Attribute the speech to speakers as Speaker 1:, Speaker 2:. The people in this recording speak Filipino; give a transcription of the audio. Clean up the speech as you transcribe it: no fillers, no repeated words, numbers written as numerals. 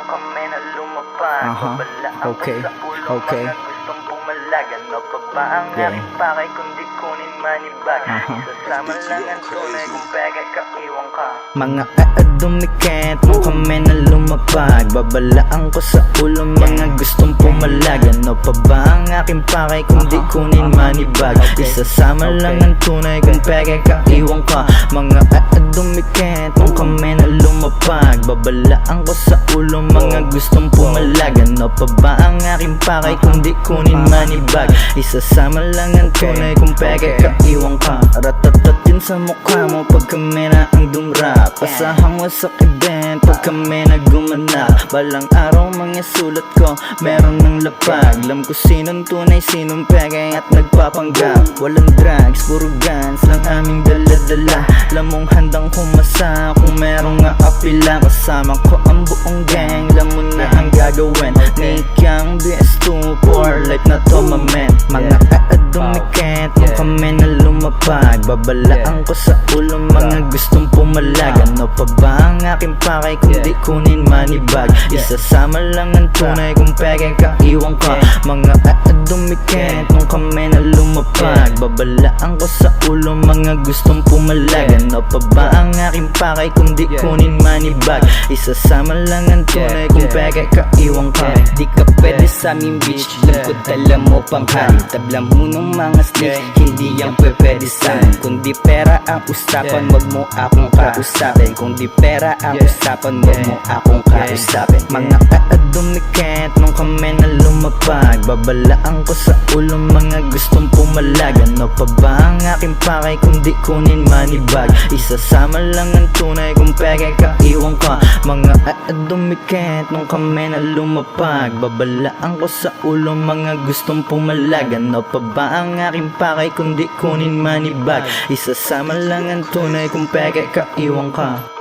Speaker 1: kami na lumapag. Babalaan
Speaker 2: Okay.
Speaker 1: ko sa ulo
Speaker 2: Okay.
Speaker 1: mga gustong pumalag. Ano pa ba ang aking pakay kundi kunin manibag? Isasama lang ang tunay kung peke ka, iwan ka.
Speaker 2: Mga dumikit nung kami na lumapag. Babalaan ko sa ulo mga gustong pumalag. Ano pa ba ang aking pakay kundi kunin manibag? Isasama lang ang tunay kung peke ka, iwan ka. Mga dumikit nung kami na lumapag. Babalaan ko sa ulo mga gustong pumalag. Ano pa ba ang aking pakay kundi kunin manibag? Isasama lang ang tunay kung peke ka, iwan ka. Ratatat yun sa mukha mo pag kami na ang dumrap. Pasahang masakit din pag kami na gumanak. Balang araw mga sulat ko meron ng lapag. Alam ko sinong tunay, sinong peke at nagpapanggap. Walang drugs, puro guns lang aming dala-dala. Alam mong handang humasa kung merong nga apila. Kasama ko ang buong gang, alam mo na ang gagawin. Nick Young, BS2, for life na to mamen. Mga dumikit nung kami na lumapag. Babalaan ko sa ulo mga gustong pumalag. Ano pa ba ang aking pakay kundi kunin manibag? Isasama lang ang tunay kung peke ka, iwan ka. Mga dumikit nung kami na lumapag. Babalaan ko sa ulo mga gustong pumalag. Ano pa ba ang aking pakay kundi kunin manibag? Isasama lang ang tunay kung peke ka, iwan ka.
Speaker 3: Di ka pwede sa aming beach, lungkot alam mo pang hari. Tablang mo ng mga snakes, hindi yan pwede sa'min. Kundi pera ang usapan, wag mo akong kausapin. Kung di pera ang usapan, wag mo akong kausapin.
Speaker 2: Mga dumikit nung kami na lumapag. Babalaan ko sa ulo mga gustong pumalag. Ano pa ba ang aking pakay kundi kunin manibag? Isasama lang ang tunay kung peke ka, iwan ka. Mga dumikit nung kami na lumapag. Babalaan ko sa ulo mga gustong pumalag. Ano pa ba ang aking pakay kundi kunin manibag? Isasama lang ang tunay kung peke ka, iwan ka.